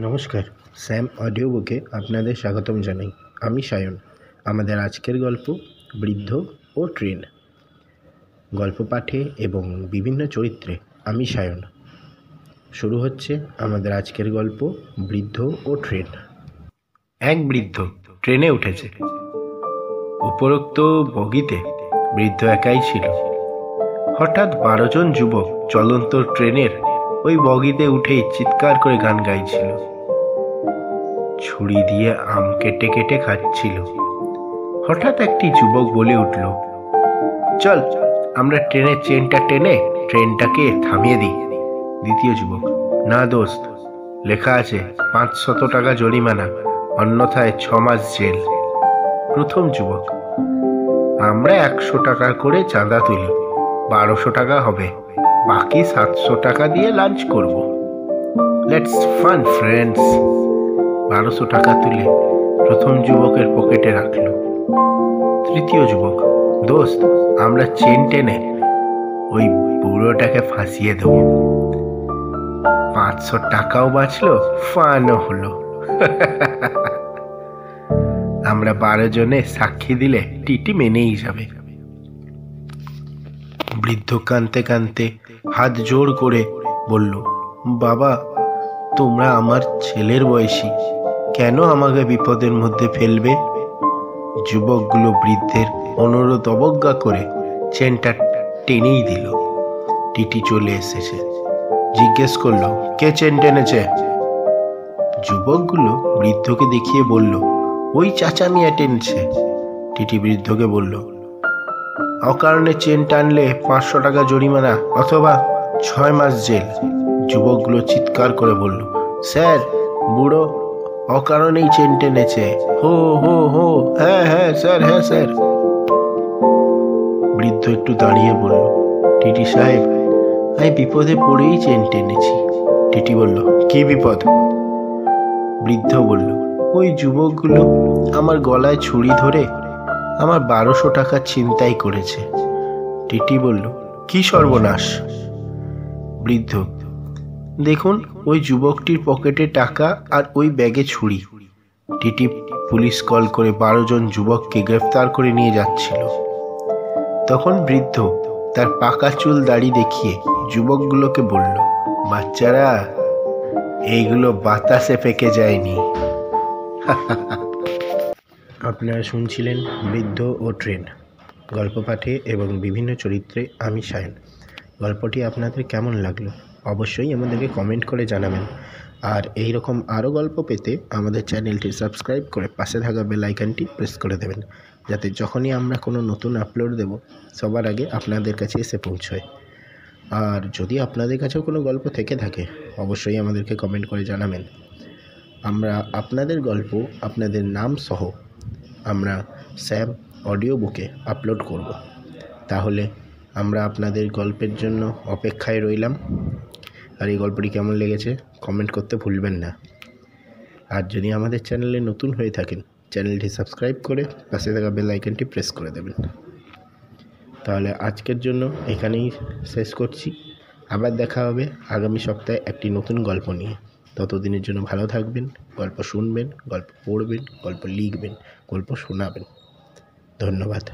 নমস্কার, Sam audio বুকে আপনাদের স্বাগতম জানাই। আমি সায়ন। আমাদের আজকের গল্প বৃদ্ধ ও ট্রেন। গল্প পাঠে এবং বিভিন্ন চরিত্রে আমি সায়ন। শুরু হচ্ছে আমাদের আজকের গল্প বৃদ্ধ ও ট্রেন। এক বৃদ্ধ ট্রেনে উঠেছে। উপরোক্ত বগিতে বৃদ্ধ একাই ছিল। হঠাৎ 12 জন যুবক চলন্ত ট্রেনের ওই বগিতে উঠেই চিৎকার করে গান গাইছিল। ছুরি দিয়ে আম কেটে কেটে খাচ্ছিল। হঠাৎ একটি যুবক বলে উঠল, চল আমরা ট্রেনের চেনটা টেনে ট্রেনটাকে থামিয়ে দিই। দ্বিতীয় যুবক, না দোস্ত, লেখা আছে 500 টাকা জরিমানা, অন্যথায় 6 মাস জেল। প্রথম যুবক, আমরা 100 টাকা করে চাঁদা তুলি, 1200 টাকা হবে, বাকি 700 টাকা দিয়ে লাঞ্চ করব। Let's fun friends. 1200 টাকা তুলে প্রথম যুবকের পকেটে রাখলো। তৃতীয় যুবক, দোস্ত আমরা চেন টেনে ওই বুড়োটাকে ফাঁসিয়ে দেব, 500 টাকাও বাঁচলো, ফানও হলো। আমরা 12 জনে সাক্ষী দিলে টিটি মেনেই যাবে। বৃদ্ধ কাঁদতে কাঁদতে হাত জোড় করে বলল, বাবা তোমরা আমার ছেলের বয়সী, কেন আমাকে বিপদের মধ্যে ফেলবে? যুবকগুলো বৃদ্ধের অনুরোধ অবজ্ঞা করে চেনটা টেনেই দিল। টিটি চলে এসেছে। জিজ্ঞেস করলো, কে চেন টেনেছে? যুবকগুলো বৃদ্ধকে দেখিয়ে বলল, ওই চাচা মিয়া টেনেছে। টিটি বৃদ্ধকে বলল, অকারণে চেন টানলে 500 টাকা জরিমানা অথবা 6 মাস জেল। যুবকগুলো চিৎকার করে বলল, স্যার বুড়ো অকারণেই চেন টেনেছে, হো হো হো, হ্যাঁ হ্যাঁ স্যার, হ্যাঁ স্যার। বৃদ্ধ একটু দাঁড়িয়ে বলল, টিটি সাহেব আমি বিপদে পড়েই চেন টেনেছি। টিটি বলল, কি বিপদ? বৃদ্ধ বলল, ওই যুবকগুলো আমার গলায় ছুরি ধরে আমার 1200 টাকা ছিনতাই করেছে। টিটি বলল, কি সর্বনাশ? বৃদ্ধ, দেখুন ওই যুবকটির পকেটে টাকা আর ওই ব্যাগে ছুরি। টিটি পুলিশ কল করে 12 জন যুবককে গ্রেফতার করে নিয়ে যাচ্ছিল। তখন বৃদ্ধ তার পাকা চুল দাড়ি দেখিয়ে যুবকগুলোকে বলল, বাচ্চারা এইগুলো বাতাসে ফেঁকে যায়নি। আপনারা শুনছিলেন বৃদ্ধ ও ট্রেন। গল্প পাঠে এবং বিভিন্ন চরিত্রে আমি সায়ন। গল্পটি আপনাদের কেমন লাগলো অবশ্যই আমাদেরকে কমেন্ট করে জানাবেন। আর এই রকম আরও গল্প পেতে আমাদের চ্যানেলটি সাবস্ক্রাইব করে পাশে থাকা বেল আইকনটি প্রেস করে দেবেন, যাতে যখনই আমরা কোনো নতুন আপলোড দেব সবার আগে আপনাদের কাছে এসে পৌঁছয়। আর যদি আপনাদের কাছেও কোনো গল্প থেকে থাকে অবশ্যই আমাদেরকে কমেন্ট করে জানাবেন। আমরা আপনাদের গল্প আপনাদের নাম সহ আমরা স্যাম অডিও বুকে আপলোড করব। তাহলে আমরা আপনাদের গল্পের জন্য অপেক্ষায় রইলাম। আর এই গল্পটি কেমন লেগেছে কমেন্ট করতে ভুলবেন না। আর যদি আমাদের চ্যানেলে নতুন হয়ে থাকেন চ্যানেলটি সাবস্ক্রাইব করে পাশে থাকা বেল আইকনটি প্রেস করে দেবেন। তাহলে আজকের জন্য এখানেই শেষ করছি। আবার দেখা হবে আগামী সপ্তাহে একটি নতুন গল্প নিয়ে। ততদিনের জন্য ভালো থাকবেন, গল্প শুনবেন, গল্প পড়বেন, গল্প লিখবেন, গল্প শোনাবেন। ধন্যবাদ।